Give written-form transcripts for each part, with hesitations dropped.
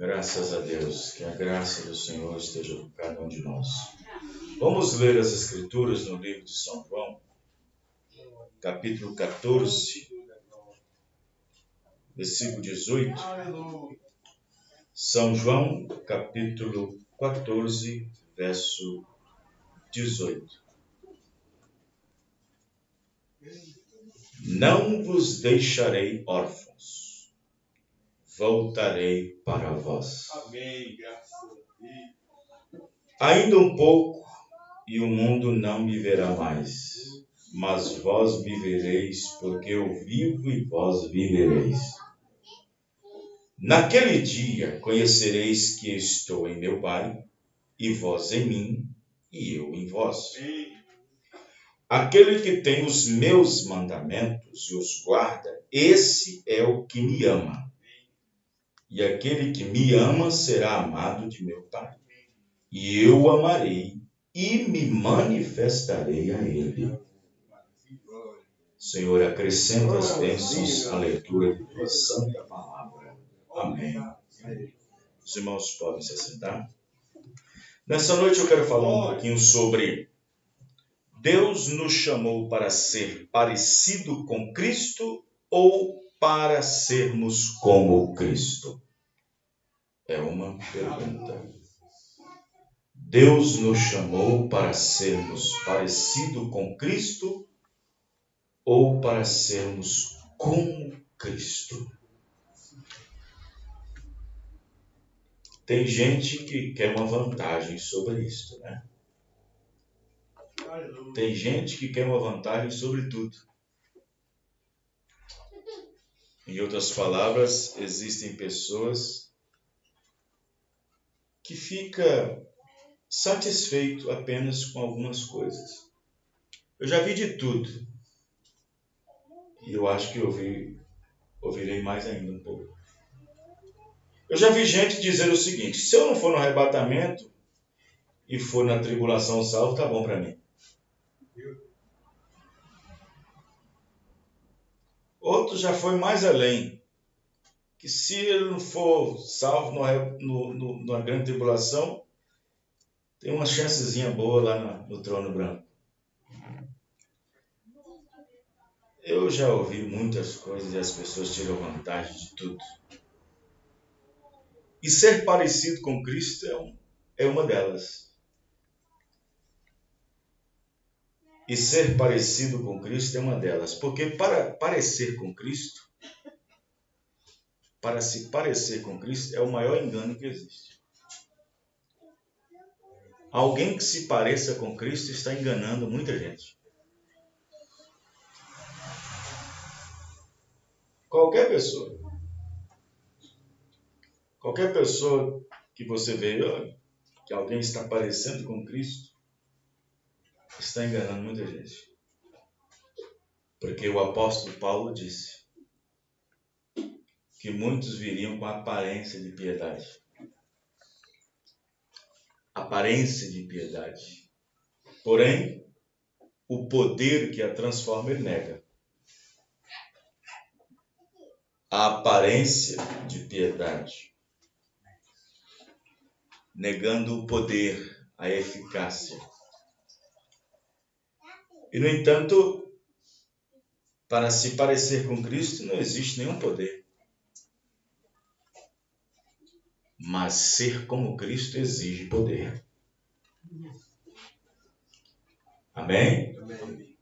Graças a Deus, que a graça do Senhor esteja com cada um de nós. Vamos ler as Escrituras no livro de São João, capítulo 14, versículo 18. São João, capítulo 14, verso 18. Não vos deixarei órfãos, voltarei para vós. Amém, graças a Deus. Ainda um pouco, e o mundo não me verá mais, mas vós me vereis, porque eu vivo e vós vivereis. Naquele dia conhecereis que estou em meu Pai, e vós em mim, e eu em vós. Aquele que tem os meus mandamentos e os guarda, esse é o que me ama. E aquele que me ama será amado de meu Pai. E eu o amarei e me manifestarei a ele. Senhor, acrescenta as bênçãos à leitura de tua santa palavra. Amém. Os irmãos podem se assentar. Nessa noite eu quero falar um pouquinho sobre Deus nos chamou para ser parecido com Cristo ou para sermos como Cristo? É uma pergunta. Deus nos chamou para sermos parecido com Cristo ou para sermos como Cristo? Tem gente que quer uma vantagem sobre isso, né? Tem gente que quer uma vantagem sobre tudo. Em outras palavras, existem pessoas que ficam satisfeitos apenas com algumas coisas. Eu já vi de tudo. E eu acho que ouvirei mais ainda um pouco. Eu já vi gente dizer o seguinte: se eu não for no arrebatamento e for na tribulação salvo, tá bom para mim. Outro já foi mais além, que se ele não for salvo na grande tribulação, tem uma chancezinha boa lá no trono branco. Eu já ouvi muitas coisas e as pessoas tiram vantagem de tudo. E ser parecido com Cristo é uma delas. E ser parecido com Cristo é uma delas. Porque para parecer com Cristo, para se parecer com Cristo, é o maior engano que existe. Alguém que se pareça com Cristo está enganando muita gente. Qualquer pessoa que você vê que alguém está parecendo com Cristo, está enganando muita gente. Porque o apóstolo Paulo disse que muitos viriam com aparência de piedade. Aparência de piedade. Porém, o poder que a transforma ele nega. A aparência de piedade. Negando o poder, a eficácia. E, no entanto, para se parecer com Cristo não existe nenhum poder. Mas ser como Cristo exige poder. Amém? Amém.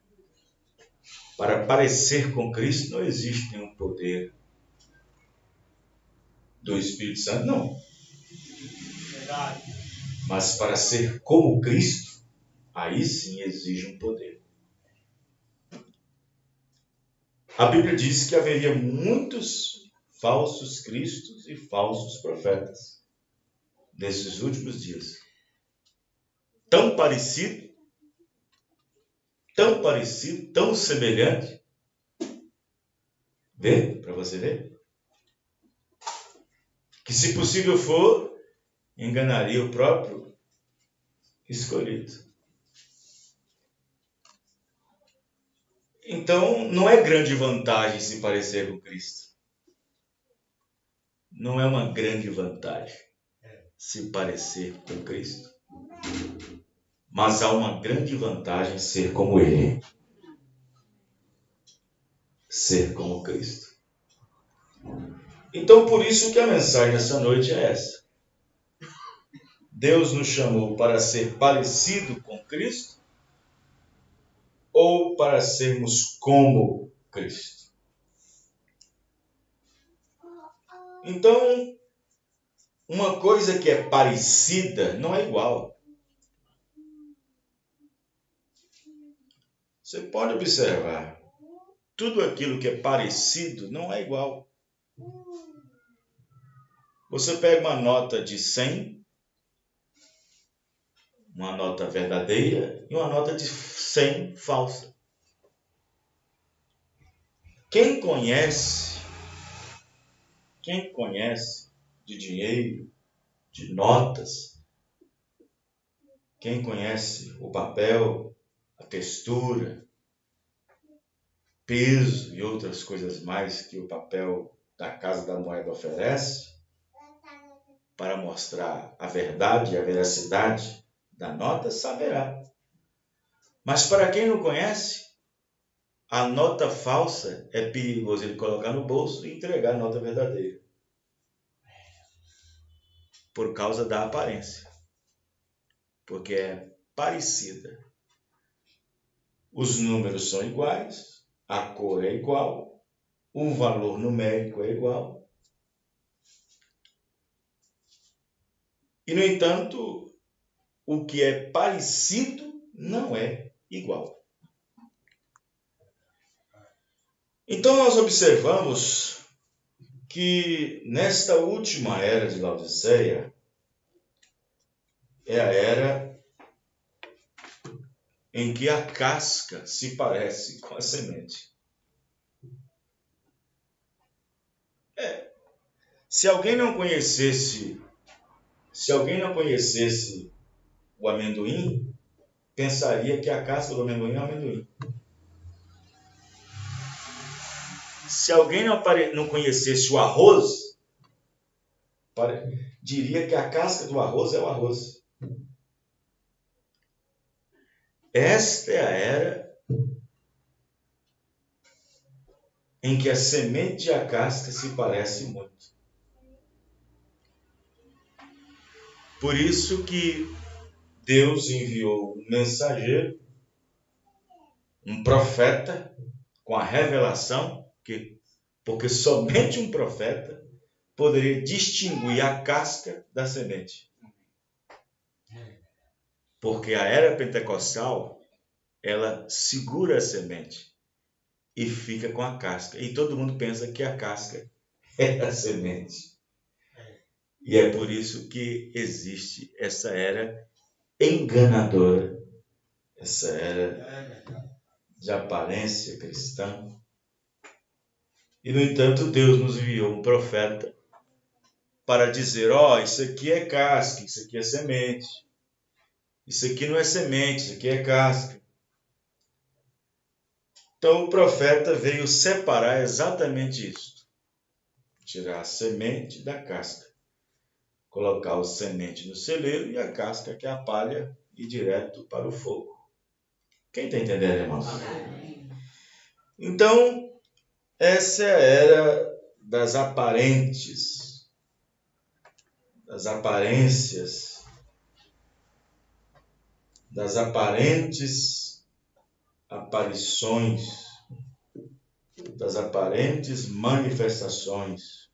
Para parecer com Cristo não existe nenhum poder do Espírito Santo, não. Verdade. Mas para ser como Cristo, aí sim exige um poder. A Bíblia diz que haveria muitos falsos cristos e falsos profetas nesses últimos dias. Tão parecido, tão semelhante. Vê, para você ver. Que se possível for, enganaria o próprio escolhido. Então, não é grande vantagem se parecer com Cristo. não é uma grande vantagem se parecer com Cristo, mas há uma grande vantagem ser como Ele, ser como Cristo. Então, por isso que a mensagem dessa noite é essa. Deus nos chamou para ser parecido com Cristo ou para sermos como Cristo? Então, uma coisa que é parecida não é igual. Você pode observar, tudo aquilo que é parecido não é igual. Você pega uma nota de 100, uma nota verdadeira e uma nota de 100 falsa. Quem conhece de dinheiro, de notas, quem conhece o papel, a textura, peso e outras coisas mais que o papel da Casa da Moeda oferece, para mostrar a verdade e a veracidade da nota, saberá. Mas para quem não conhece, a nota falsa é perigoso ele colocar no bolso e entregar a nota verdadeira. Por causa da aparência. Porque é parecida. Os números são iguais, a cor é igual, o valor numérico é igual. E, no entanto, o que é parecido não é igual. Então, nós observamos que nesta última era de Laodiceia é a era em que a casca se parece com a semente. Se alguém não conhecesse o amendoim, pensaria que a casca do amendoim é amendoim. Se alguém não conhecesse o arroz, diria que a casca do arroz é o arroz. Esta é a era em que a semente e a casca se parecem muito. Por isso que Deus enviou um mensageiro, um profeta, com a revelação, porque somente um profeta poderia distinguir a casca da semente. Porque a era pentecostal, ela segura a semente e fica com a casca. E todo mundo pensa que a casca é a semente. E é por isso que existe essa era enganadora, essa era de aparência cristã. E, no entanto, Deus nos enviou um profeta para dizer, isso aqui é casca, isso aqui é semente. Isso aqui não é semente, isso aqui é casca. Então, o profeta veio separar exatamente isso. Tirar a semente da casca. Colocar a semente no celeiro e a casca, que é a palha, ir direto para o fogo. Quem está entendendo, irmãos? Então, essa é a era das aparentes, das aparências, das aparentes aparições, das aparentes manifestações.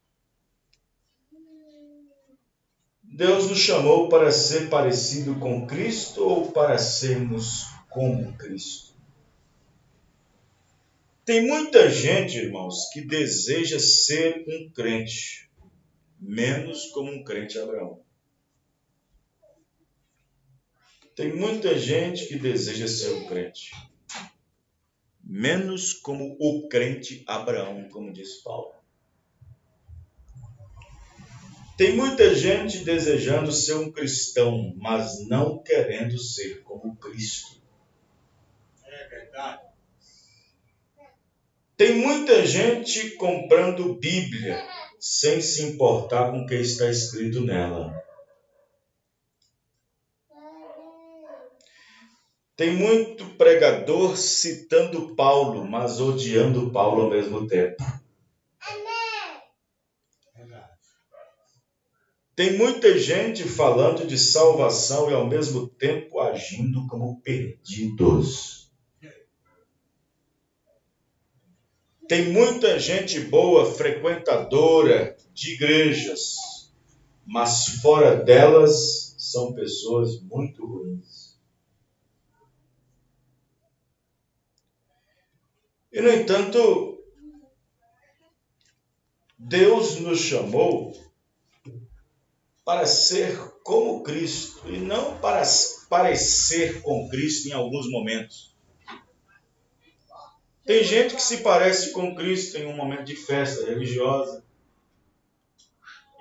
Deus nos chamou para ser parecido com Cristo ou para sermos como Cristo? Tem muita gente, irmãos, que deseja ser um crente, menos como um crente Abraão. Tem muita gente que deseja ser um crente, menos como o crente Abraão, como diz Paulo. Tem muita gente desejando ser um cristão, mas não querendo ser como Cristo. É verdade. Tem muita gente comprando Bíblia, sem se importar com o que está escrito nela. Tem muito pregador citando Paulo, mas odiando Paulo ao mesmo tempo. Tem muita gente falando de salvação e ao mesmo tempo agindo como perdidos. Tem muita gente boa, frequentadora de igrejas, mas fora delas são pessoas muito ruins. E, no entanto, Deus nos chamou para ser como Cristo e não para parecer com Cristo em alguns momentos. Tem gente que se parece com Cristo em um momento de festa religiosa,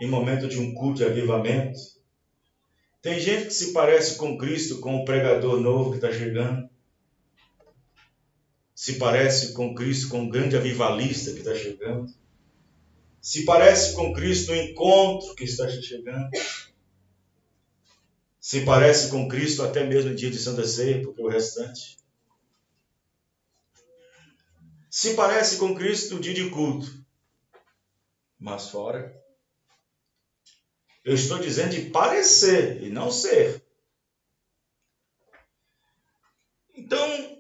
em momento de um culto de avivamento. Tem gente que se parece com Cristo com o pregador novo que está chegando. Se parece com Cristo com o grande avivalista que está chegando. Se parece com Cristo no encontro que está chegando. Se parece com Cristo até mesmo no dia de Santa Ceia, porque o restante. Se parece com Cristo no dia de culto, mas fora. Eu estou dizendo de parecer e não ser. Então,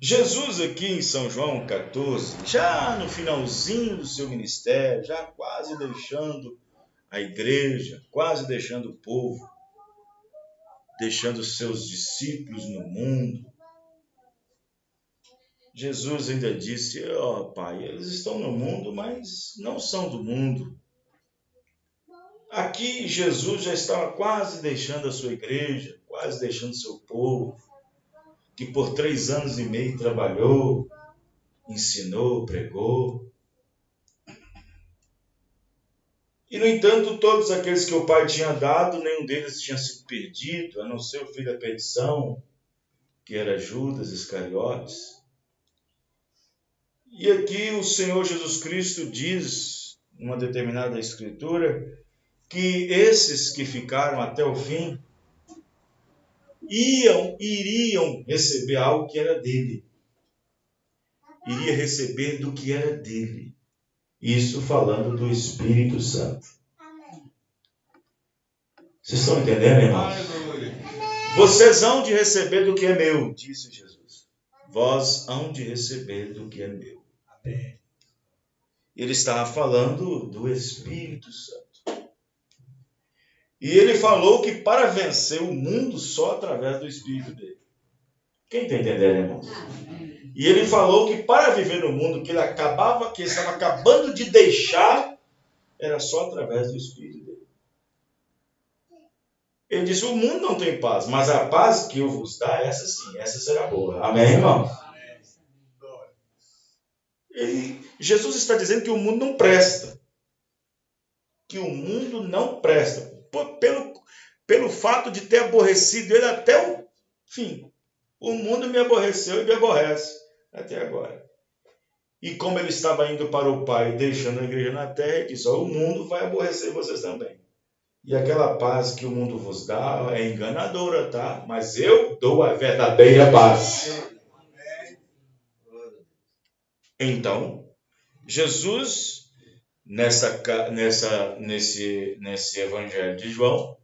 Jesus aqui em São João 14, já no finalzinho do seu ministério, já quase deixando a igreja, quase deixando o povo, deixando os seus discípulos no mundo, Jesus ainda disse, Pai, eles estão no mundo, mas não são do mundo. Aqui Jesus já estava quase deixando a sua igreja, quase deixando o seu povo, que por 3 anos e meio trabalhou, ensinou, pregou. E, no entanto, todos aqueles que o Pai tinha dado, nenhum deles tinha sido perdido, a não ser o filho da perdição, que era Judas Iscariotes. E aqui o Senhor Jesus Cristo diz, numa determinada escritura, que esses que ficaram até o fim iriam receber algo que era dele. Iria receber do que era dele. Isso falando do Espírito Santo. Vocês estão entendendo, irmãos? Vocês hão de receber do que é meu, disse Jesus. Vós hão de receber do que é meu. Ele estava falando do Espírito Santo. E ele falou que para vencer o mundo só através do Espírito dele. Quem está entendendo, irmãos? E ele falou que para viver no mundo que ele estava acabando de deixar, era só através do Espírito dele. Ele disse, o mundo não tem paz, mas a paz que eu vos dá, essa sim, essa será boa. Amém, irmãos? Jesus está dizendo que o mundo não presta. Que o mundo não presta. Pelo fato de ter aborrecido ele até o fim. O mundo me aborreceu e me aborrece até agora. E como ele estava indo para o Pai, deixando a igreja na terra, ele disse, o mundo vai aborrecer vocês também. E aquela paz que o mundo vos dá é enganadora, tá? Mas eu dou a verdadeira paz. Então, Jesus, nesse Evangelho de João,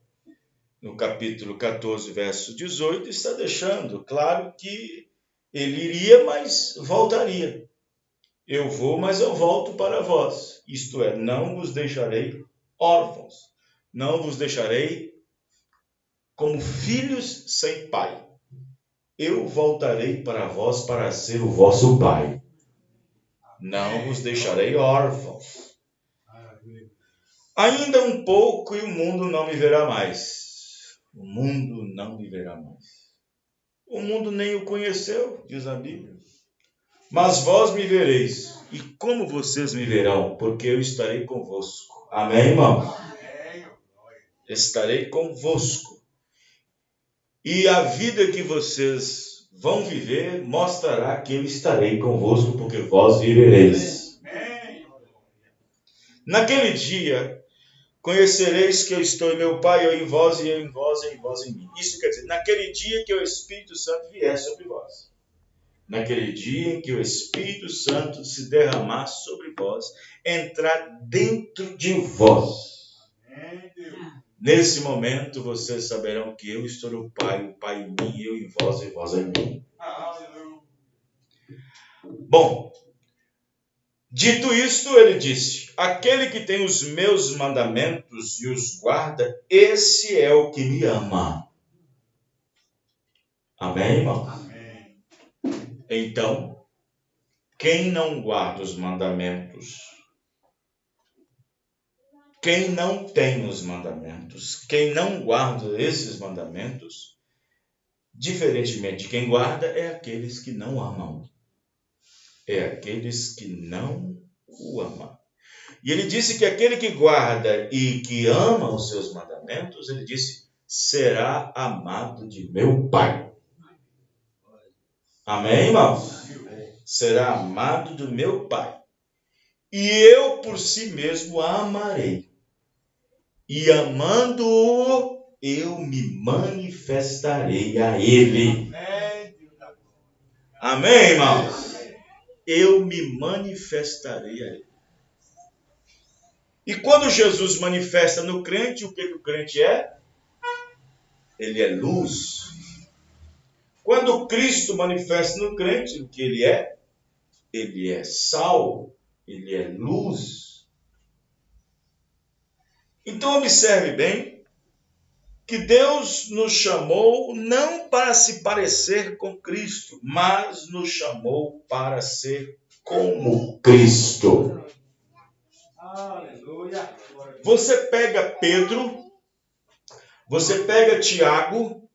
no capítulo 14, verso 18, está deixando claro que ele iria, mas voltaria. Eu vou, mas eu volto para vós. Isto é, não vos deixarei órfãos. Não vos deixarei como filhos sem pai. Eu voltarei para vós para ser o vosso pai. Não vos deixarei órfãos. Ainda um pouco e o mundo não me verá mais. O mundo não me verá mais. O mundo nem o conheceu, diz a Bíblia. Mas vós me vereis. E como vocês me verão? Porque eu estarei convosco. Amém, irmão? Estarei convosco. E a vida que vocês vão viver mostrará que eu estarei convosco, porque vós vivereis. Naquele dia, conhecereis que eu estou em meu Pai, eu em vós, e eu em vós, e em vós em mim. Isso quer dizer, naquele dia que o Espírito Santo vier sobre vós. Naquele dia em que o Espírito Santo se derramar sobre vós, entrar dentro de vós. Nesse momento, vocês saberão que eu estou no Pai, o Pai em mim, eu em vós, e vós em mim. Bom, dito isto, ele disse: aquele que tem os meus mandamentos e os guarda, esse é o que me ama. Amém, irmão? Amém. Então, quem não guarda os mandamentos, quem não tem os mandamentos, quem não guarda esses mandamentos, diferentemente de quem guarda, é aqueles que não amam. É aqueles que não o amam. E ele disse que aquele que guarda e que ama os seus mandamentos, ele disse, será amado de meu Pai. Amém, irmãos? Será amado do meu Pai. E eu por si mesmo a amarei. E amando-o, eu me manifestarei a ele. Amém, irmãos? Eu me manifestarei a ele. E quando Jesus manifesta no crente, o que o crente é? Ele é luz. Quando Cristo manifesta no crente, o que ele é? Ele é sal, ele é luz. Então observe bem que Deus nos chamou não para se parecer com Cristo, mas nos chamou para ser como Cristo. Aleluia. Você pega Pedro, você pega Tiago,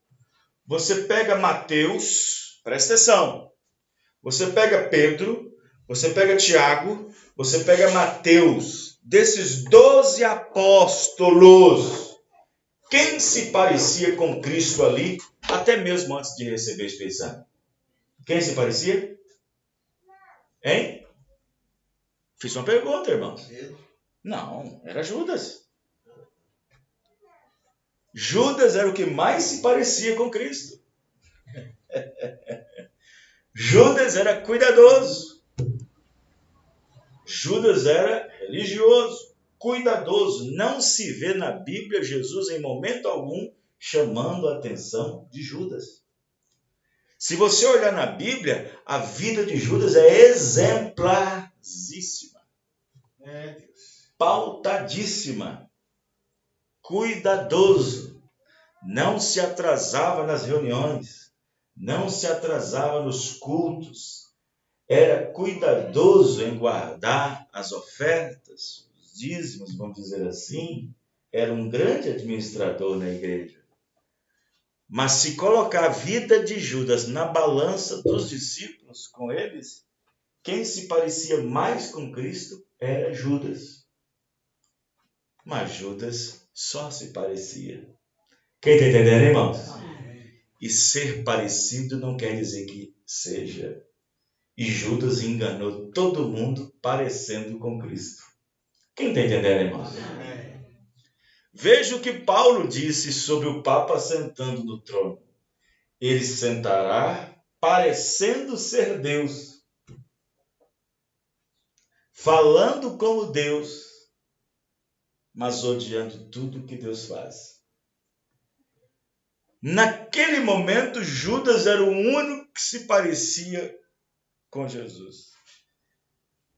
você pega Mateus, presta atenção. Você pega Pedro, você pega Tiago, você pega Mateus. Desses 12 apóstolos, quem se parecia com Cristo ali, até mesmo antes de receber o Espírito Santo? Quem se parecia? Hein? Fiz uma pergunta, irmãos. Não, era Judas. Judas era o que mais se parecia com Cristo. Judas era cuidadoso. Judas era religioso, cuidadoso. Não se vê na Bíblia Jesus em momento algum chamando a atenção de Judas. Se você olhar na Bíblia, a vida de Judas é exemplaríssima. Pautadíssima. Cuidadoso. Não se atrasava nas reuniões. Não se atrasava nos cultos. Era cuidadoso em guardar as ofertas, os dízimos, vamos dizer assim. Era um grande administrador na igreja. Mas se colocar a vida de Judas na balança dos discípulos com eles, quem se parecia mais com Cristo era Judas. Mas Judas só se parecia. Quem está entendendo, irmãos? E ser parecido não quer dizer que seja. E Judas enganou todo mundo parecendo com Cristo. Quem está entendendo, irmãos? Veja o que Paulo disse sobre o Papa sentando no trono. Ele sentará parecendo ser Deus, falando como Deus, mas odiando tudo que Deus faz. Naquele momento, Judas era o único que se parecia com Jesus.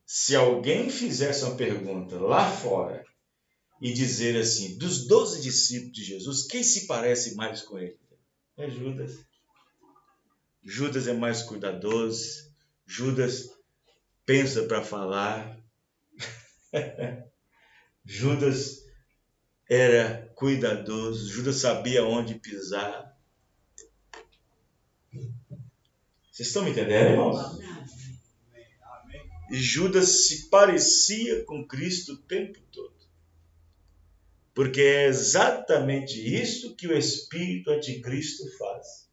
Se alguém fizesse uma pergunta lá fora e dizer assim, dos 12 discípulos de Jesus, quem se parece mais com ele? É Judas. Judas é mais cuidadoso. Judas pensa para falar. Judas era cuidadoso. Judas sabia onde pisar. Vocês estão me entendendo, irmãos? E Judas se parecia com Cristo o tempo todo. Porque é exatamente isso que o espírito anticristo faz.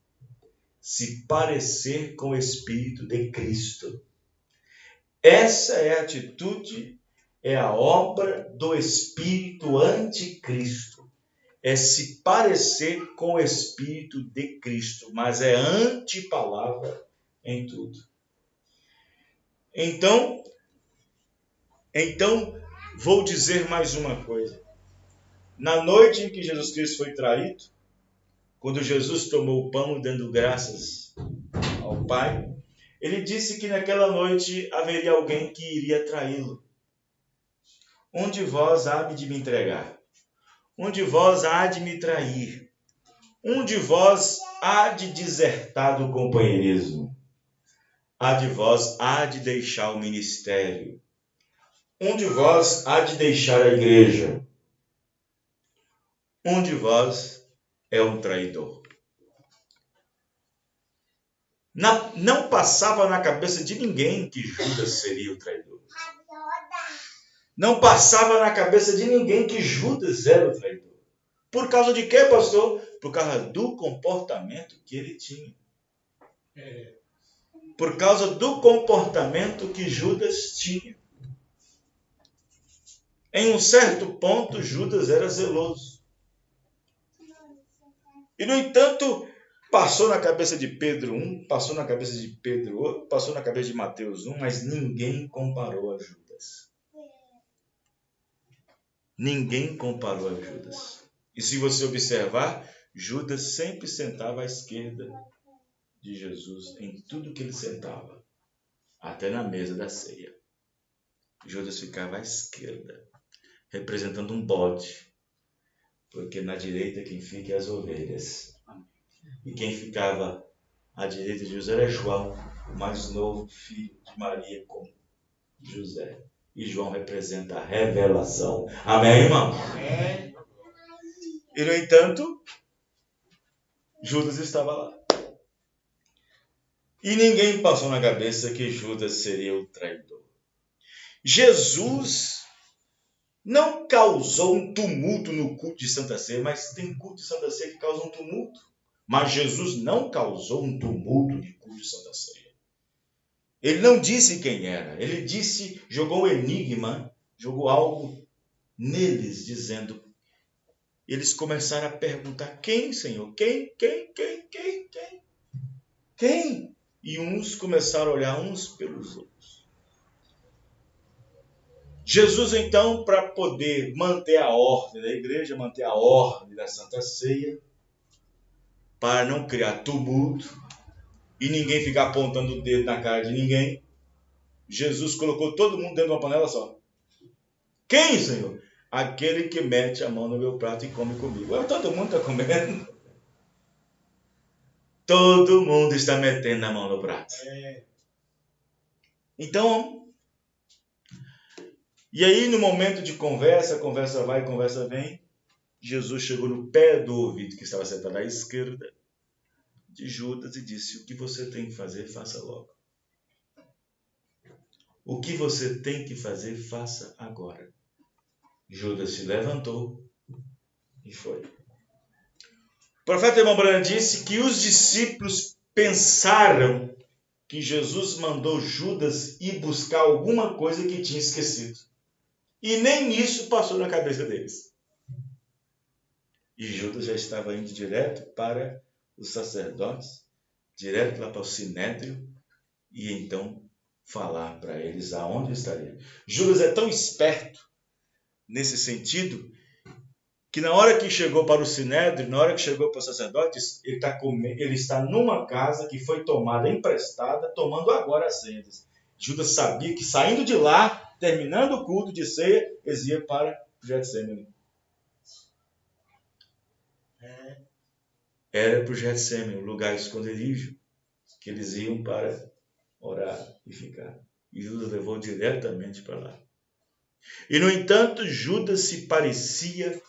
Se parecer com o espírito de Cristo. Essa é a atitude, é a obra do espírito anticristo. É se parecer com o espírito de Cristo, mas é antipalavra em tudo. Então, vou dizer mais uma coisa. Na noite em que Jesus Cristo foi traído, quando Jesus tomou o pão dando graças ao Pai, ele disse que naquela noite haveria alguém que iria traí-lo. Um de vós há de me entregar. Um de vós há de me trair. Um de vós há de desertar do companheirismo. Um de vós há de deixar o ministério. Um de vós há de deixar a igreja. Um de vós é um traidor. Não passava na cabeça de ninguém que Judas seria o traidor. Não passava na cabeça de ninguém que Judas era o traidor. Por causa de quê, pastor? Por causa do comportamento que ele tinha. Por causa do comportamento que Judas tinha. Em um certo ponto, Judas era zeloso. E, no entanto, passou na cabeça de Pedro um, passou na cabeça de Pedro outro, passou na cabeça de Mateus um, mas ninguém comparou a Judas. Ninguém comparou a Judas. E se você observar, Judas sempre sentava à esquerda de Jesus em tudo que ele sentava, até na mesa da ceia. Judas ficava à esquerda, representando um bode, porque na direita quem fica é as ovelhas. E quem ficava à direita de José era João, o mais novo filho de Maria com José. E João representa a revelação. Amém, irmão? Amém. E, no entanto, Judas estava lá. E ninguém passou na cabeça que Judas seria o traidor. Jesus não causou um tumulto no culto de Santa Ceia, mas tem culto de Santa Ceia que causa um tumulto. Mas Jesus não causou um tumulto de culto de Santa Ceia. Ele não disse quem era. Ele disse, jogou um enigma, jogou algo neles, dizendo... Eles começaram a perguntar, quem, Senhor? Quem? E uns começaram a olhar uns pelos outros. Jesus, então, para poder manter a ordem da igreja, manter a ordem da Santa Ceia, para não criar tumulto e ninguém ficar apontando o dedo na cara de ninguém, Jesus colocou todo mundo dentro de uma panela só. Quem, Senhor? Aquele que mete a mão no meu prato e come comigo. Todo mundo está comendo. Todo mundo está metendo a mão no prato. Então, e aí no momento de conversa vai, conversa vem, Jesus chegou no pé do ouvido que estava sentado à esquerda de Judas e disse, o que você tem que fazer, faça logo. O que você tem que fazer, faça agora. Judas se levantou e foi. O profeta irmão Branham disse que os discípulos pensaram que Jesus mandou Judas ir buscar alguma coisa que tinha esquecido. E nem isso passou na cabeça deles. E Judas já estava indo direto para os sacerdotes, direto lá para o Sinédrio, e então falar para eles aonde estaria. Judas é tão esperto nesse sentido, que na hora que chegou para o Sinédrio, na hora que chegou para os sacerdotes, ele está numa casa que foi tomada emprestada, tomando agora as ceias. Judas sabia que saindo de lá, terminando o culto de ceia, eles iam para Getsêmani. Era para o Getsêmani, um lugar esconderijo, que eles iam para orar e ficar. E Judas levou diretamente para lá. E, no entanto, Judas se parecia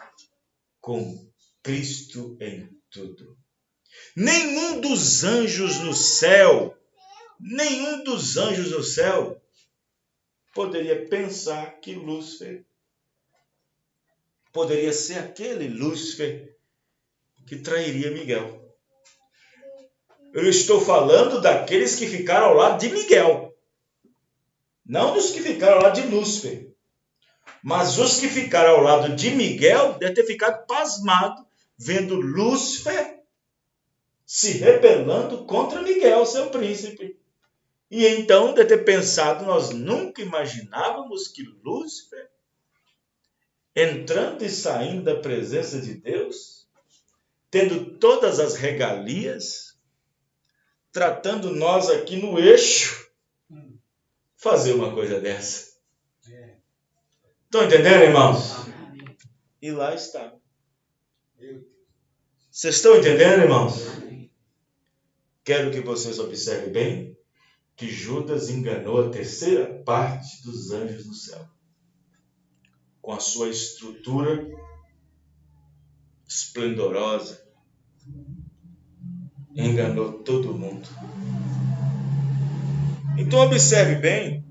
com Cristo em tudo. Nenhum dos anjos no céu poderia pensar que Lúcifer poderia ser aquele Lúcifer que trairia Miguel. Eu estou falando daqueles que ficaram ao lado de Miguel, não dos que ficaram ao lado de Lúcifer. Mas os que ficaram ao lado de Miguel devem ter ficado pasmados, vendo Lúcifer se rebelando contra Miguel, seu príncipe. E então devem ter pensado, nós nunca imaginávamos que Lúcifer, entrando e saindo da presença de Deus, tendo todas as regalias, tratando nós aqui no eixo, fazer uma coisa dessa. Estão entendendo, irmãos? E lá está. Vocês estão entendendo, irmãos? Quero que vocês observem bem que Judas enganou a terceira parte dos anjos no céu. Com a sua estrutura esplendorosa, enganou todo mundo. Então observe bem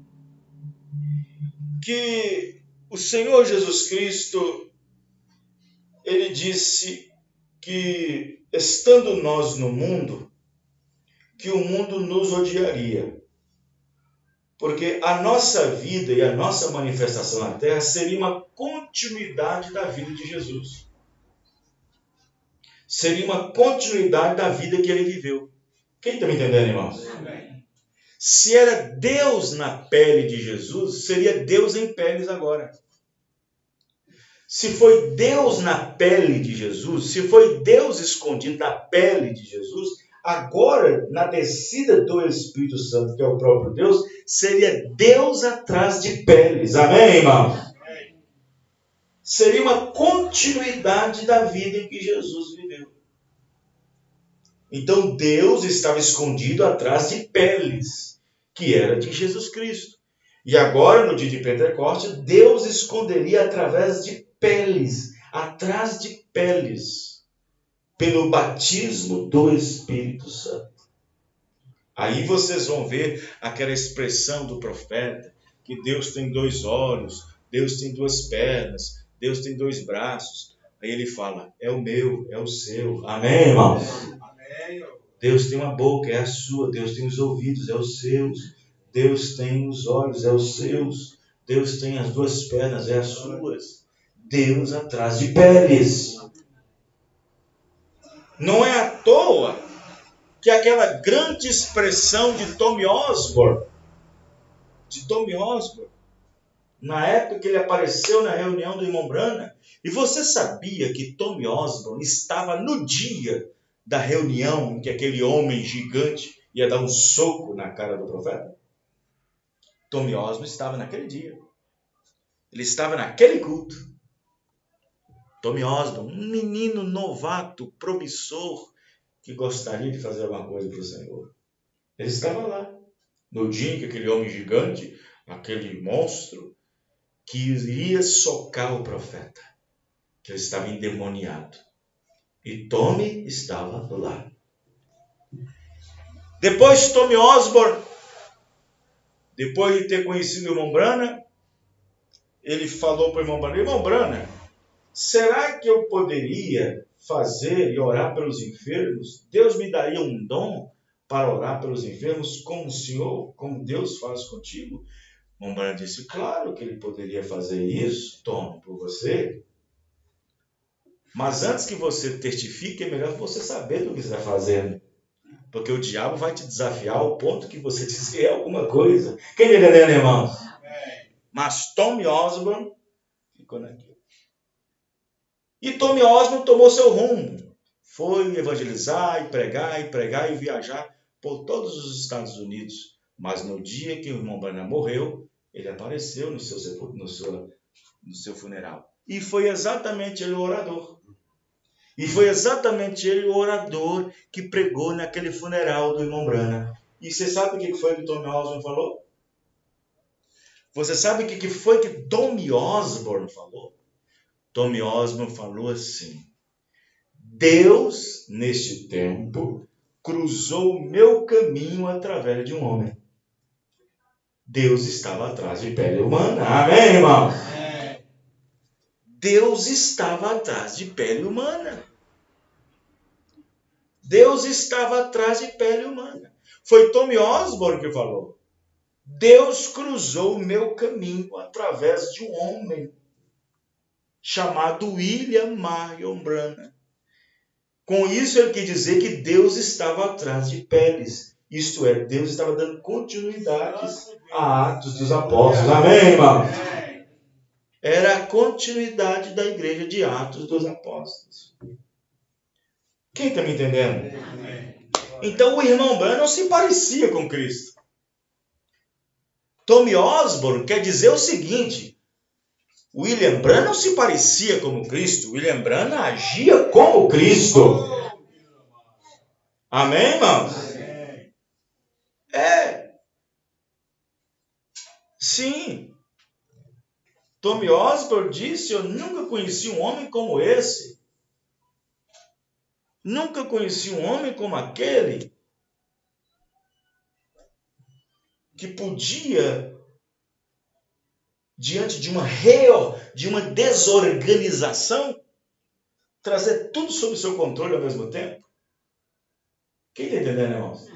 que o Senhor Jesus Cristo, ele disse que, estando nós no mundo, que o mundo nos odiaria. Porque a nossa vida e a nossa manifestação na Terra seria uma continuidade da vida de Jesus. Seria uma continuidade da vida que ele viveu. Quem está me entendendo, irmãos? Amém. Se era Deus na pele de Jesus, seria Deus em peles agora. Se foi Deus na pele de Jesus, se foi Deus escondido na pele de Jesus, agora, na descida do Espírito Santo, que é o próprio Deus, seria Deus atrás de peles. Amém, irmãos? Amém. Seria uma continuidade da vida em que Jesus viveu. Então, Deus estava escondido atrás de peles, que era de Jesus Cristo. E agora, no dia de Pentecostes, Deus esconderia através de peles, atrás de peles, pelo batismo do Espírito Santo. Aí vocês vão ver aquela expressão do profeta, que Deus tem 2 olhos, Deus tem 2 pernas, Deus tem 2 braços. Aí ele fala, é o meu, é o seu. Amém, irmãos? Amém. Deus tem uma boca, é a sua. Deus tem os ouvidos, é os seus. Deus tem os olhos, é os seus. Deus tem as 2 pernas, é as suas. Deus atrás de peles. Não é à toa que aquela grande expressão de Tommy Osborne, na época que ele apareceu na reunião do irmão Branham, e você sabia que Tommy Osborne estava no dia da reunião em que aquele homem gigante ia dar um soco na cara do profeta? Tommy Osborne estava naquele dia. Ele estava naquele culto. Tommy Osborne, um menino novato, promissor, que gostaria de fazer alguma coisa para o Senhor. Ele estava lá, no dia em que aquele homem gigante, aquele monstro, que iria socar o profeta, que ele estava endemoniado. E Tommy estava lá. Depois Tommy Osborne, depois de ter conhecido o irmão Branham, ele falou para o irmão Branham, será que eu poderia fazer e orar pelos enfermos? Deus me daria um dom para orar pelos enfermos como o Senhor, como Deus faz contigo? O irmão Branham disse, claro que ele poderia fazer isso, Tom, por você. Mas antes que você testifique, é melhor você saber do que você está fazendo. Porque o diabo vai te desafiar ao ponto que você dizer alguma coisa. Quem está entendendo, irmãos? Mas Tommy Osborne ficou naquilo. E Tommy Osborne tomou seu rumo. Foi evangelizar, e viajar por todos os Estados Unidos. Mas no dia que o irmão Branham morreu, ele apareceu no seu funeral. E foi exatamente ele o orador. E foi exatamente ele o orador que pregou naquele funeral do irmão Branham. E você sabe o que foi que Tommy Osborne falou? Você sabe o que foi que Tommy Osborne falou? Tommy Osborne falou assim, Deus, neste tempo, cruzou o meu caminho através de um homem. Deus estava atrás de pele humana. Amém, irmão? Deus estava atrás de pele humana. Deus estava atrás de pele humana. Foi Tommy Osborne que falou. Deus cruzou o meu caminho através de um homem chamado William Marion Branham. Com isso, ele quis dizer que Deus estava atrás de Peles. Isto é, Deus estava dando continuidade a Atos dos Apóstolos. Amém, irmão? Era a continuidade da igreja de Atos dos Apóstolos. Quem está me entendendo? Então, o irmão Branham não se parecia com Cristo. Tommy Osborne quer dizer o seguinte: William Branham não se parecia como Cristo, William Branham agia como Cristo. Amém, irmãos? Sim. Tommy Osborne disse: eu nunca conheci um homem como esse. Nunca conheci um homem como aquele que podia, diante de uma desorganização, trazer tudo sob seu controle ao mesmo tempo. Quem está entendendo, irmãos?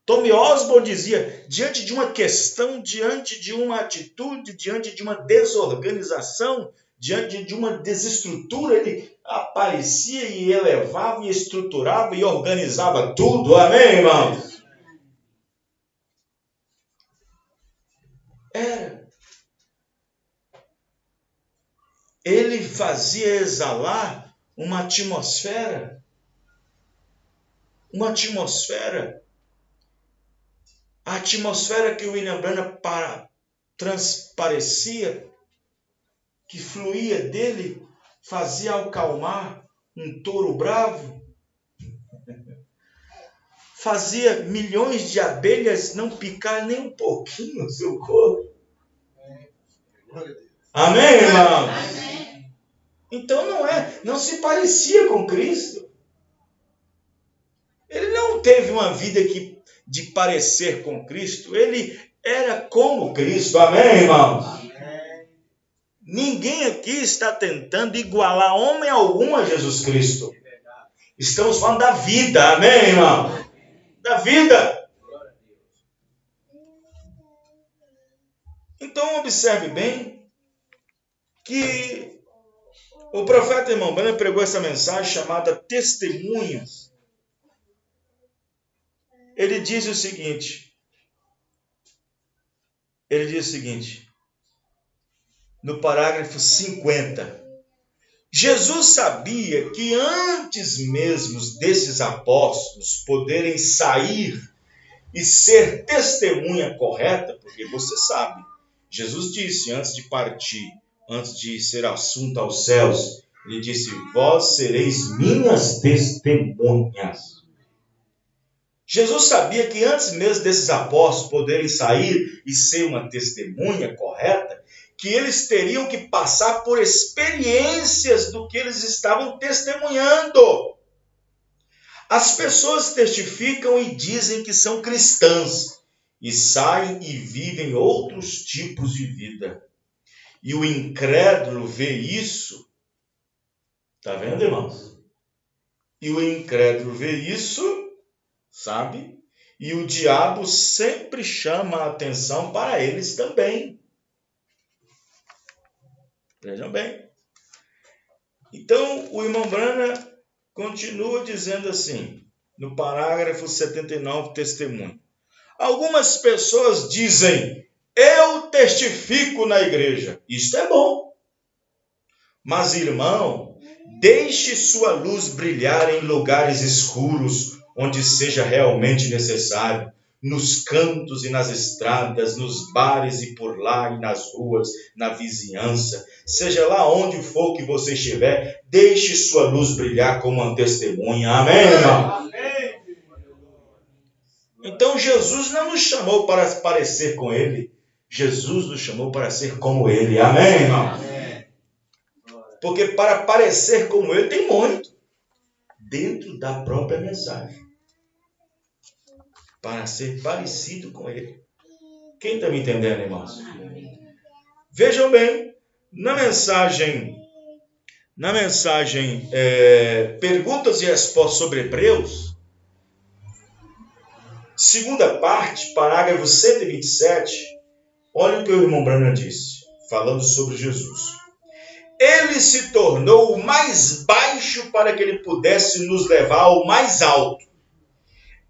Tommy Osborne dizia, diante de uma questão, diante de uma atitude, diante de uma desorganização, diante de uma desestrutura, ele aparecia e elevava e estruturava e organizava tudo. Amém, irmãos? Ele fazia exalar uma atmosfera. A atmosfera que o William Branham transparecia, que fluía dele, fazia acalmar um touro bravo, fazia milhões de abelhas não picar nem um pouquinho o seu corpo. Amém, irmão? Então não se parecia com Cristo. Ele não teve uma vida de parecer com Cristo, ele era como Cristo. Amém, irmãos? Ninguém aqui está tentando igualar homem algum a Jesus Cristo. Estamos falando da vida, amém, irmão? Da vida. Então, observe bem que o profeta irmão Branham pregou essa mensagem chamada Testemunhas. Ele diz o seguinte, no parágrafo 50, Jesus sabia que antes mesmo desses apóstolos poderem sair e ser testemunha correta, porque você sabe, Jesus disse antes de partir, antes de ser assunto aos céus, ele disse: vós sereis minhas testemunhas. Jesus sabia que antes mesmo desses apóstolos poderem sair e ser uma testemunha correta, que eles teriam que passar por experiências do que eles estavam testemunhando. As pessoas testificam e dizem que são cristãs, e saem e vivem outros tipos de vida. E o incrédulo vê isso. Está vendo, irmãos? E o incrédulo vê isso, sabe? E o diabo sempre chama a atenção para eles também. Vejam bem. Então, o irmão Branham continua dizendo assim, no parágrafo 79, testemunho. Algumas pessoas dizem: eu testifico na igreja. Isto é bom. Mas, irmão, deixe sua luz brilhar em lugares escuros, onde seja realmente necessário, nos cantos e nas estradas, nos bares e por lá e nas ruas, na vizinhança, seja lá onde for que você estiver, deixe sua luz brilhar como uma testemunha. Amém, irmão? Então Jesus não nos chamou para parecer com Ele, Jesus nos chamou para ser como Ele. Amém, irmão? Porque para parecer como Ele tem muito dentro da própria mensagem. Para ser parecido com Ele. Quem está me entendendo, irmãos? Vejam bem, na mensagem Perguntas e Respostas sobre Hebreus, segunda parte, parágrafo 127, olha o que o irmão Branham disse, falando sobre Jesus. Ele se tornou o mais baixo para que ele pudesse nos levar ao mais alto.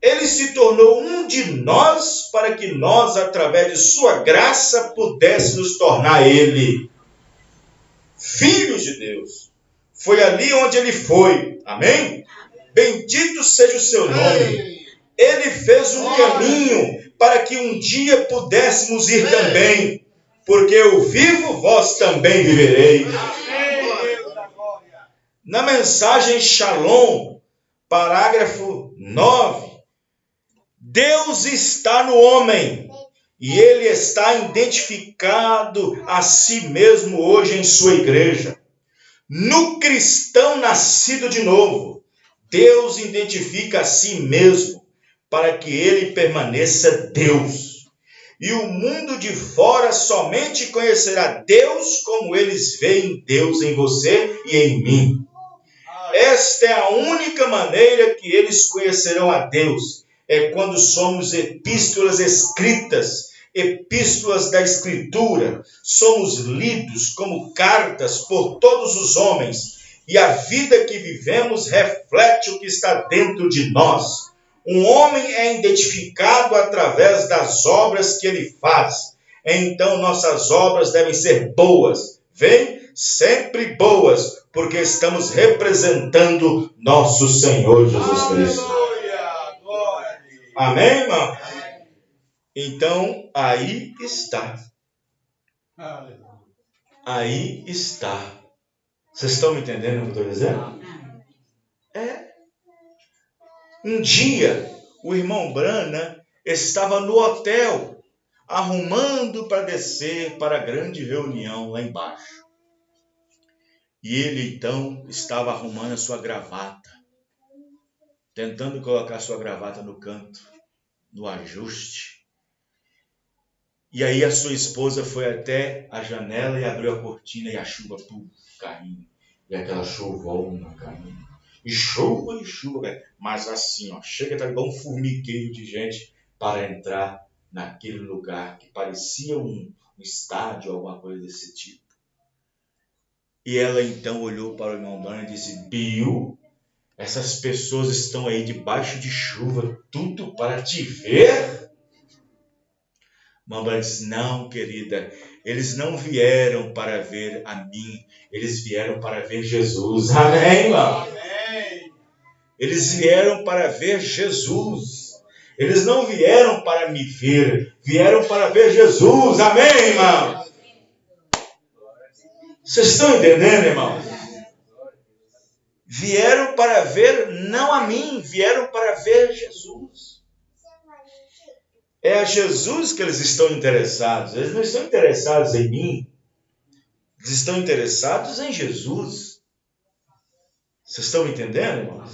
Ele se tornou um de nós para que nós, através de sua graça, pudéssemos tornar ele filhos de Deus. Foi ali onde ele foi. Amém? Bendito seja o seu nome. Ele fez um caminho para que um dia pudéssemos ir também. Porque eu vivo, vós também vivereis. Na mensagem Shalom, parágrafo 9, Deus está no homem e ele está identificado a si mesmo hoje em sua igreja. No cristão nascido de novo, Deus identifica a si mesmo para que ele permaneça Deus. E o mundo de fora somente conhecerá Deus como eles veem Deus em você e em mim. Esta é a única maneira que eles conhecerão a Deus. É quando somos epístolas escritas, epístolas da Escritura. Somos lidos como cartas por todos os homens. E a vida que vivemos reflete o que está dentro de nós. Um homem é identificado através das obras que ele faz. Então nossas obras devem ser boas. Vem sempre boas, porque estamos representando nosso Senhor Jesus Cristo. Amém, irmão? Então, aí está. Aí está. Vocês estão me entendendo o que eu estou dizendo? Um dia, o irmão Branham estava no hotel, arrumando para descer para a grande reunião lá embaixo. E ele, então, estava arrumando a sua gravata, tentando colocar a sua gravata no canto, no ajuste. E aí a sua esposa foi até a janela e abriu a cortina e a chuva caindo. E aquela chuvona caindo. E chuva, mas assim, ó, chega a estar igual um formigueiro de gente para entrar naquele lugar que parecia um estádio, alguma coisa desse tipo. E ela então olhou para o irmão Branham e disse: Bill, essas pessoas estão aí debaixo de chuva, tudo para te ver? O irmão Branham disse: não, querida, eles não vieram para ver a mim, eles vieram para ver Jesus. Amém, irmão? Amém. Eles vieram para ver Jesus. Eles não vieram para me ver, vieram para ver Jesus. Amém, irmão? Vocês estão entendendo, irmão? Vieram para ver, não a mim, vieram para ver Jesus. É a Jesus que eles estão interessados. Eles não estão interessados em mim. Eles estão interessados em Jesus. Vocês estão me entendendo, irmãos?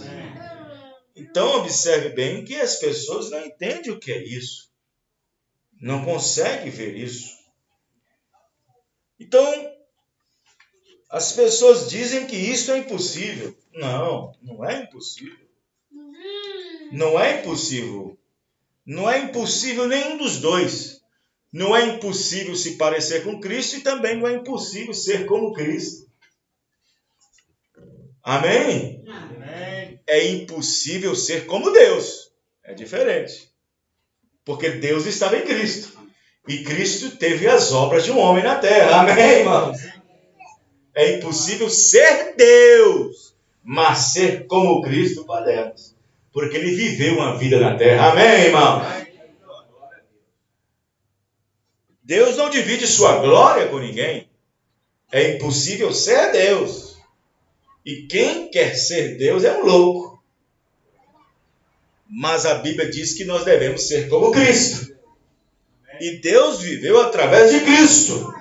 Então, observe bem que as pessoas não entendem o que é isso. Não conseguem ver isso. Então, as pessoas dizem que isso é impossível. Não, não é impossível. Não é impossível. Não é impossível nenhum dos dois. Não é impossível se parecer com Cristo e também não é impossível ser como Cristo. Amém? Amém. É impossível ser como Deus. É diferente. Porque Deus estava em Cristo. E Cristo teve as obras de um homem na terra. Amém, irmãos? É impossível ser Deus, mas ser como Cristo podemos. Porque ele viveu uma vida na terra. Amém, irmão? Deus não divide sua glória com ninguém. É impossível ser Deus. E quem quer ser Deus é um louco. Mas a Bíblia diz que nós devemos ser como Cristo. E Deus viveu através de Cristo.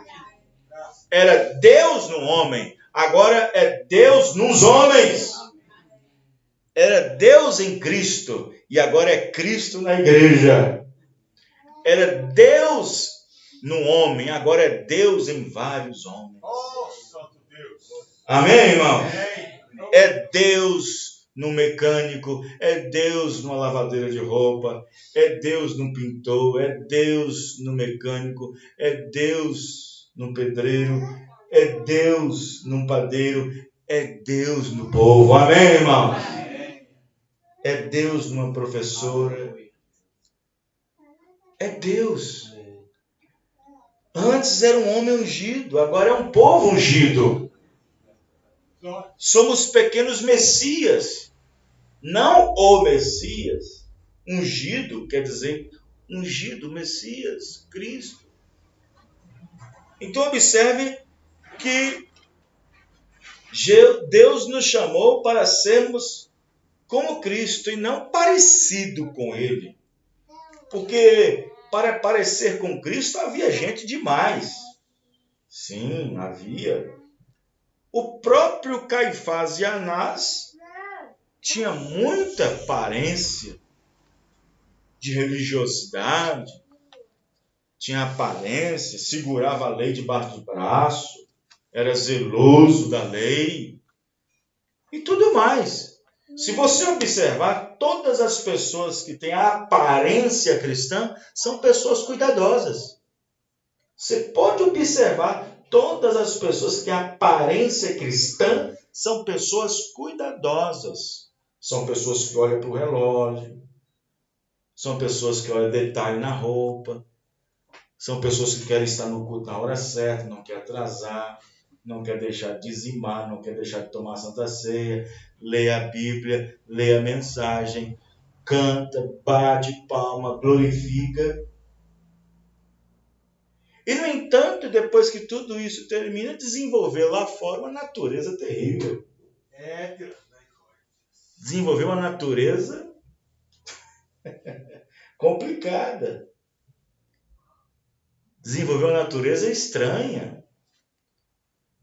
Era Deus no homem, agora é Deus nos homens. Era Deus em Cristo e agora é Cristo na igreja. Era Deus no homem, agora é Deus em vários homens. Amém, irmão? É Deus no mecânico, é Deus numa lavadeira de roupa, é Deus no pintor, é Deus no mecânico, é Deus no pedreiro, é Deus no padeiro, é Deus no povo. Amém, irmãos? É Deus numa professora. É Deus. Antes era um homem ungido, agora é um povo ungido. Somos pequenos messias, não o Messias. Ungido quer dizer ungido, Messias, Cristo. Então observe que Deus nos chamou para sermos como Cristo e não parecido com Ele. Porque para parecer com Cristo havia gente demais. Sim, havia. O próprio Caifás e Anás tinha muita aparência de religiosidade, tinha aparência, segurava a lei debaixo do braço, era zeloso da lei e tudo mais. Se você observar, todas as pessoas que têm a aparência cristã são pessoas cuidadosas. Você pode observar, todas as pessoas que têm a aparência cristã são pessoas cuidadosas. São pessoas que olham para o relógio, são pessoas que olham detalhe na roupa, são pessoas que querem estar no culto na hora certa, não quer atrasar, não quer deixar de dizimar, não quer deixar de tomar a Santa Ceia, lê a Bíblia, lê a mensagem, canta, bate palma, glorifica. E, no entanto, depois que tudo isso termina, desenvolveu lá fora uma natureza terrível. Desenvolveu uma natureza complicada. Desenvolveu uma natureza estranha.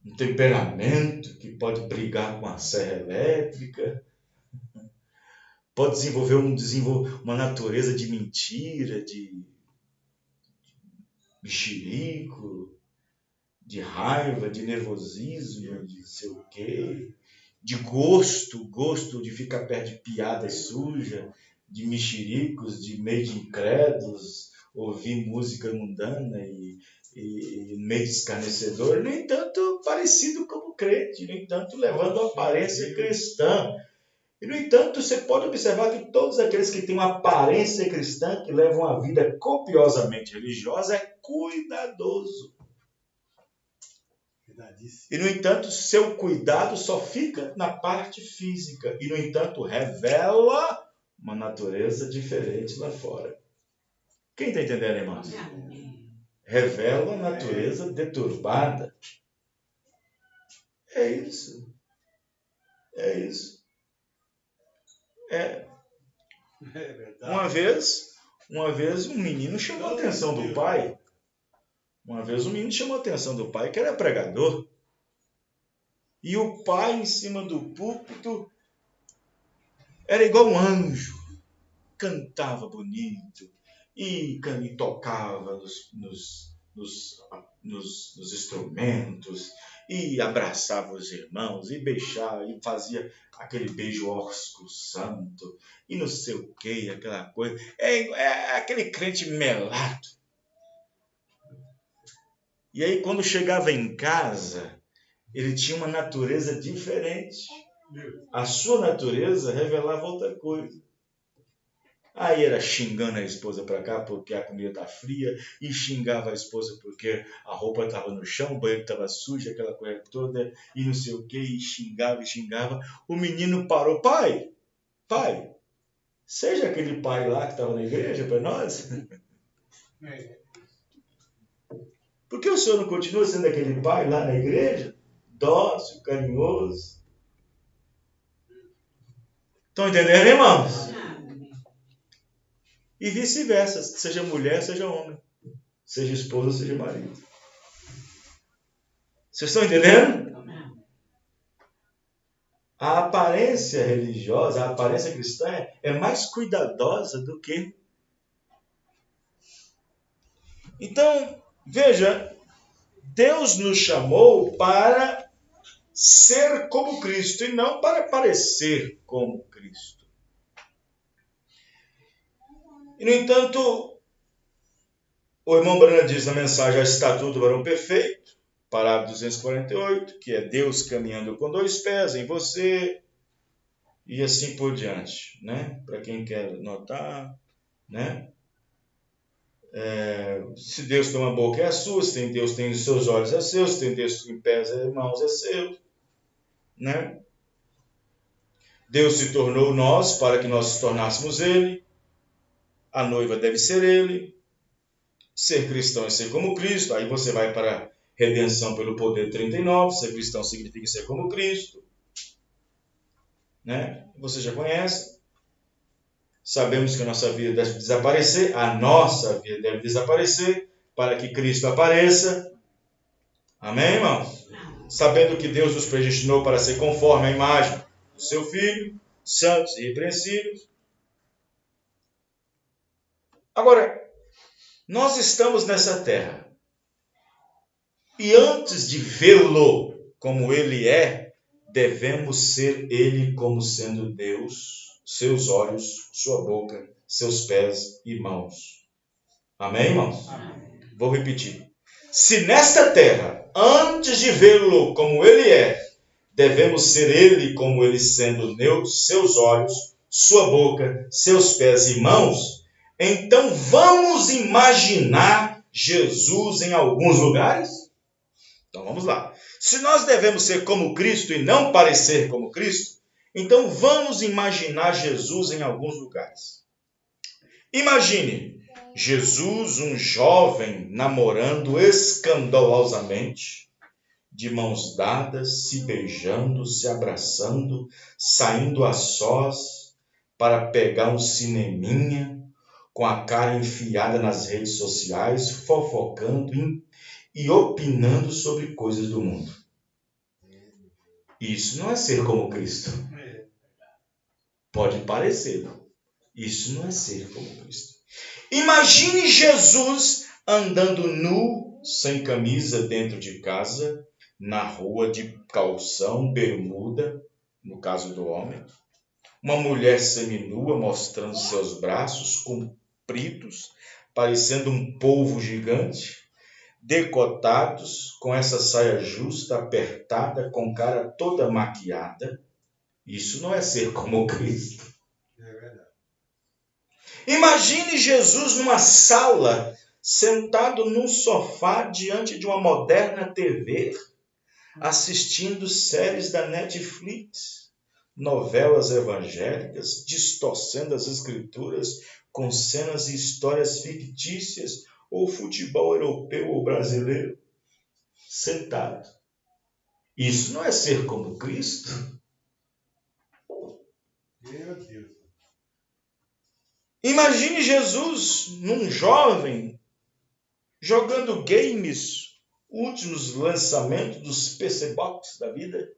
Um temperamento que pode brigar com a serra elétrica. Pode desenvolver uma natureza de mentira, de mexerico, de raiva, de nervosismo, de sei o quê, de gosto de ficar perto de piada suja, de mexericos, de meio de incrédulos, ouvir música mundana e meio de escarnecedor, no entanto, parecido como crente, no entanto, levando a aparência cristã. E, no entanto, você pode observar que todos aqueles que têm uma aparência cristã, que levam uma vida copiosamente religiosa, é cuidadoso. E, no entanto, seu cuidado só fica na parte física. E, no entanto, revela uma natureza diferente lá fora. Quem está entendendo, irmãos? Revela uma natureza deturbada. É isso. É isso. Uma vez um menino chamou a atenção do pai. Uma vez um menino chamou a atenção do pai, que era pregador. E o pai, em cima do púlpito, era igual um anjo. Cantava bonito e tocava nos instrumentos e abraçava os irmãos e beijava e fazia aquele beijo ósculo santo e não sei o que, aquela coisa. É aquele crente melado. E aí, quando chegava em casa, ele tinha uma natureza diferente. A sua natureza revelava outra coisa. Aí era xingando a esposa para cá porque a comida está fria, e xingava a esposa porque a roupa estava no chão, o banheiro estava sujo, aquela coisa toda, e não sei o que, e xingava. O menino parou: pai, seja aquele pai lá que estava na igreja para nós. Por que o senhor não continua sendo aquele pai lá na igreja? Dócil, carinhoso. Estão entendendo, irmãos? E vice-versa, seja mulher, seja homem, seja esposa, seja marido. Vocês estão entendendo? A aparência religiosa, a aparência cristã é mais cuidadosa do que... Então, veja, Deus nos chamou para ser como Cristo e não para parecer como Cristo. E, no entanto, o irmão Branham diz na mensagem A Estatura do Varão Perfeito, parágrafo 248, que é Deus caminhando com dois pés em você, e assim por diante, né? Para quem quer notar, né? Se Deus tem uma boca é a sua, se tem Deus tem os seus olhos é seu, se tem Deus tem pés e mãos é seu, né? Deus se tornou nós para que nós nos tornássemos Ele, a noiva deve ser Ele, ser cristão é ser como Cristo, aí você vai para a redenção pelo poder 39, ser cristão significa ser como Cristo, né? Você já conhece. Sabemos que a nossa vida deve desaparecer, a nossa vida deve desaparecer para que Cristo apareça. Amém, irmãos? Sabendo que Deus nos predestinou para ser conforme a imagem do seu Filho, santos e irrepreensíveis. Agora, nós estamos nessa terra. E antes de vê-lo como Ele é, devemos ser Ele como sendo Deus, seus olhos, sua boca, seus pés e mãos. Amém, irmãos? Amém. Vou repetir. Se nesta terra, antes de vê-lo como Ele é, devemos ser Ele como Ele sendo seus olhos, sua boca, seus pés e mãos, então vamos imaginar Jesus em alguns lugares? Então vamos lá. Se nós devemos ser como Cristo e não parecer como Cristo, então vamos imaginar Jesus em alguns lugares. Imagine Jesus, um jovem, namorando escandalosamente, de mãos dadas, se beijando, se abraçando, saindo a sós para pegar um cineminha, com a cara enfiada nas redes sociais, fofocando e opinando sobre coisas do mundo. Isso não é ser como Cristo. Pode parecer. Isso não é ser como Cristo. Imagine Jesus andando nu, sem camisa, dentro de casa, na rua de calção, bermuda, no caso do homem. Uma mulher seminua mostrando seus braços compridos, parecendo um polvo gigante, decotados, com essa saia justa, apertada, com cara toda maquiada. Isso não é ser como Cristo. É verdade. Imagine Jesus numa sala, sentado num sofá diante de uma moderna TV, assistindo séries da Netflix, novelas evangélicas, distorcendo as escrituras com cenas e histórias fictícias, ou futebol europeu ou brasileiro, sentado. Isso não é ser como Cristo? Meu Deus. Imagine Jesus, num jovem, jogando games, últimos lançamentos dos PC Box da vida.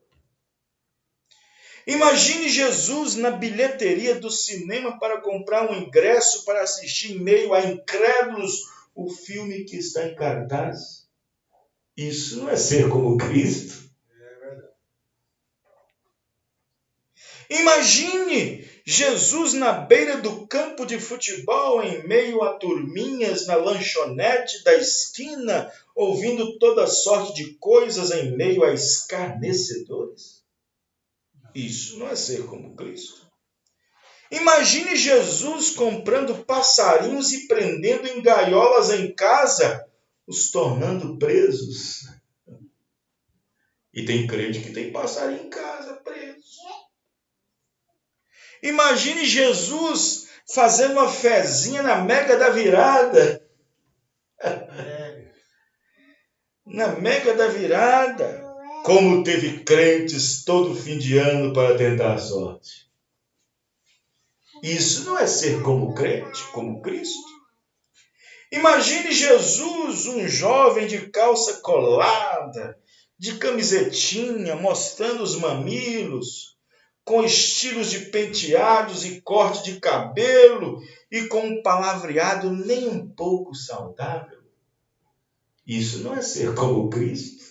Imagine Jesus na bilheteria do cinema para comprar um ingresso para assistir em meio a incrédulos o filme que está em cartaz. Isso não é ser como Cristo. É verdade. Imagine Jesus na beira do campo de futebol, em meio a turminhas na lanchonete da esquina, ouvindo toda sorte de coisas em meio a escarnecedores. Isso não é ser como Cristo. Imagine Jesus comprando passarinhos e prendendo em gaiolas em casa, os tornando presos. E tem crente que tem passarinho em casa preso. Imagine Jesus fazendo uma fezinha na Mega da Virada. Na Mega da Virada. Como teve crentes todo fim de ano para tentar a sorte. Isso não é ser como crente, como Cristo. Imagine Jesus, um jovem de calça colada, de camisetinha, mostrando os mamilos, com estilos de penteados e corte de cabelo e com um palavreado nem um pouco saudável. Isso não é ser como Cristo.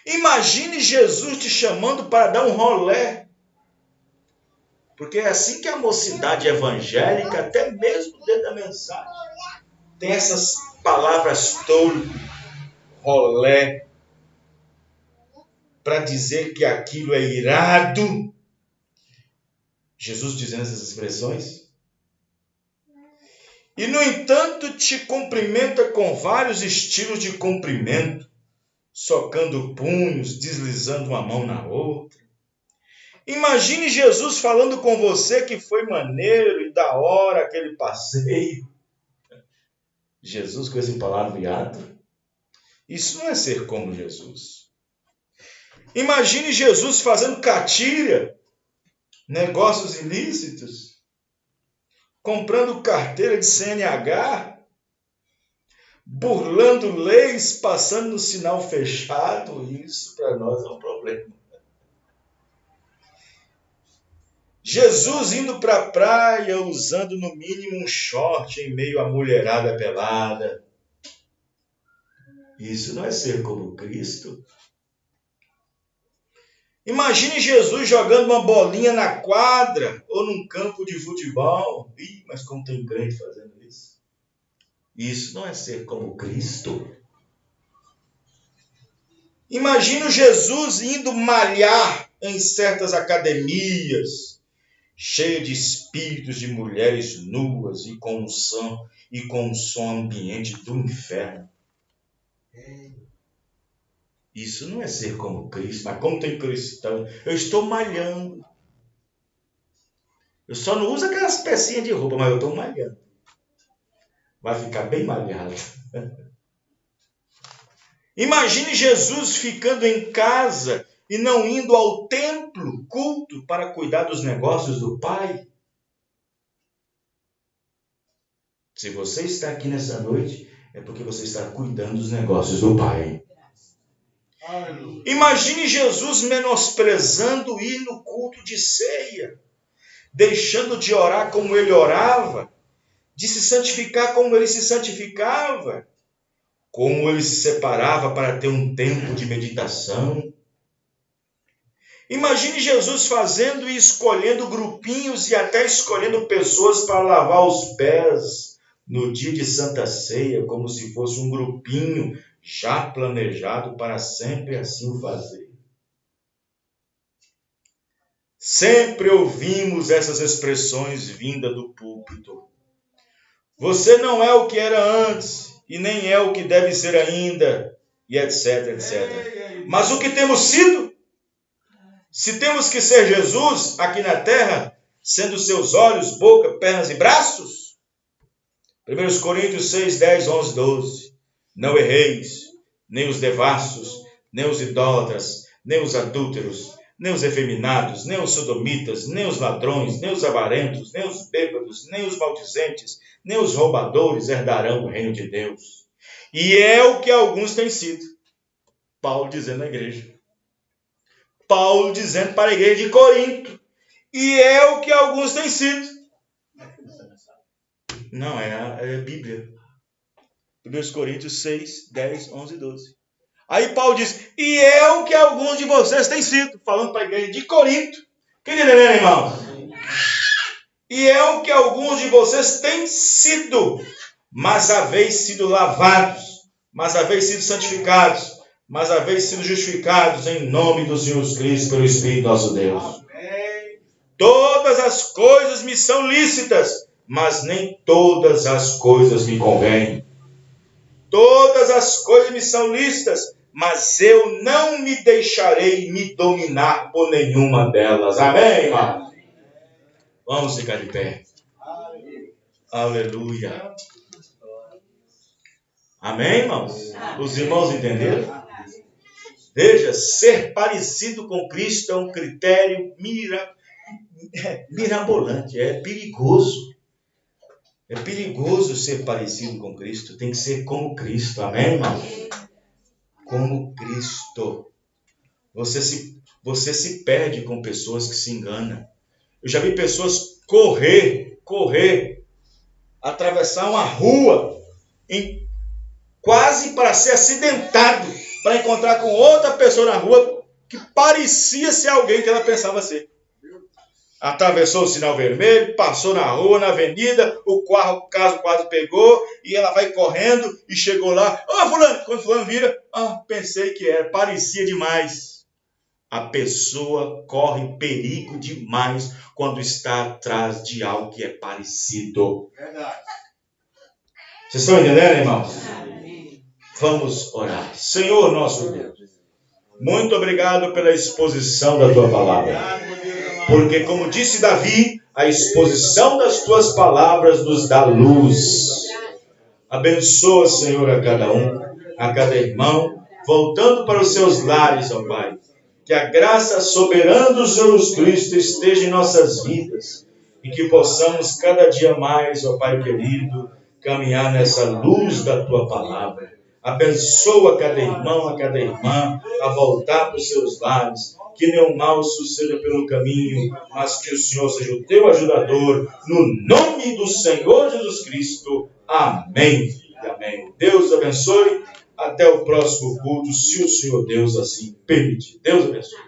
Imagine Jesus te chamando para dar um rolé. Porque é assim que a mocidade evangélica, até mesmo dentro da mensagem, tem essas palavras tolas, rolé, para dizer que aquilo é irado. Jesus dizendo essas expressões. E, no entanto, te cumprimenta com vários estilos de cumprimento, socando punhos, deslizando uma mão na outra. Imagine Jesus falando com você que foi maneiro e da hora aquele passeio. Jesus com esse palavreado. Isso não é ser como Jesus. Imagine Jesus fazendo catira, negócios ilícitos, comprando carteira de CNH, burlando leis, passando no sinal fechado. Isso para nós é um problema. Jesus indo para a praia usando no mínimo um short em meio à mulherada pelada. Isso não é ser como Cristo. Imagine Jesus jogando uma bolinha na quadra ou num campo de futebol. Mas como tem crente fazendo isso? Isso não é ser como Cristo. Imagine Jesus indo malhar em certas academias, cheia de espíritos de mulheres nuas e com um som ambiente do inferno. Isso não é ser como Cristo. Mas como tem cristão, eu estou malhando. Eu só não uso aquelas pecinhas de roupa, mas eu estou malhando. Vai ficar bem malhado. Imagine Jesus ficando em casa e não indo ao templo, culto, para cuidar dos negócios do Pai. Se você está aqui nessa noite, é porque você está cuidando dos negócios do Pai. Imagine Jesus menosprezando ir no culto de ceia, deixando de orar como ele orava, de se santificar como ele se santificava, como ele se separava para ter um tempo de meditação. Imagine Jesus fazendo e escolhendo grupinhos e até escolhendo pessoas para lavar os pés no dia de Santa Ceia, como se fosse um grupinho já planejado para sempre assim o fazer. Sempre ouvimos essas expressões vindas do púlpito. Você não é o que era antes e nem é o que deve ser ainda, e etc, etc. Mas o que temos sido? Se temos que ser Jesus aqui na terra, sendo seus olhos, boca, pernas e braços? 1 Coríntios 6, 10, 11, 12. Não erreis, nem os devassos, nem os idólatras, nem os adúlteros, nem os efeminados, nem os sodomitas, nem os ladrões, nem os avarentos, nem os bêbados, nem os maldizentes, nem os roubadores herdarão o reino de Deus. E é o que alguns têm sido. Paulo dizendo à igreja. Paulo dizendo para a igreja de Corinto. E é o que alguns têm sido. Não, é a Bíblia. 1 Coríntios 6, 10, 11 e 12. Aí Paulo diz, e é o que alguns de vocês têm sido. Falando para a igreja de Corinto. Quem está entendendo, irmão? E é o que alguns de vocês têm sido. Mas haveis sido lavados. Mas haveis sido santificados. Mas haveis sido justificados em nome do Senhor Cristo pelo Espírito nosso Deus. Amém. Todas as coisas me são lícitas, mas nem todas as coisas me convêm. Todas as coisas me são lícitas, mas eu não me deixarei me dominar por nenhuma delas. Amém, irmão? Vamos ficar de pé. Aleluia. Amém, irmãos? Os irmãos entenderam? Veja, ser parecido com Cristo é um critério mirabolante, é perigoso. É perigoso ser parecido com Cristo, tem que ser como Cristo, amém, irmão? Como Cristo. Você se perde com pessoas que se enganam. Eu já vi pessoas correr, atravessar uma rua, quase para ser acidentado, para encontrar com outra pessoa na rua que parecia ser alguém que ela pensava ser. Atravessou o sinal vermelho, passou na rua, na avenida, o carro quase pegou, e ela vai correndo e chegou lá. Fulano! Quando fulano vira, pensei que era, parecia demais. A pessoa corre perigo demais quando está atrás de algo que é parecido. Verdade. Vocês estão entendendo, irmãos? Vamos orar. Senhor nosso Deus, muito obrigado pela exposição da tua palavra. Porque, como disse Davi, a exposição das tuas palavras nos dá luz. Abençoa, Senhor, a cada um, a cada irmão, voltando para os seus lares, ó Pai. Que a graça soberana do Jesus Cristo esteja em nossas vidas e que possamos cada dia mais, ó Pai querido, caminhar nessa luz da tua palavra. Abençoa cada irmão, a cada irmã a voltar para os seus lares. Que nenhum mal suceda pelo caminho, mas que o Senhor seja o teu ajudador, no nome do Senhor Jesus Cristo. Amém e amém. Deus abençoe. Até o próximo culto, se o Senhor Deus assim permitir. Deus abençoe.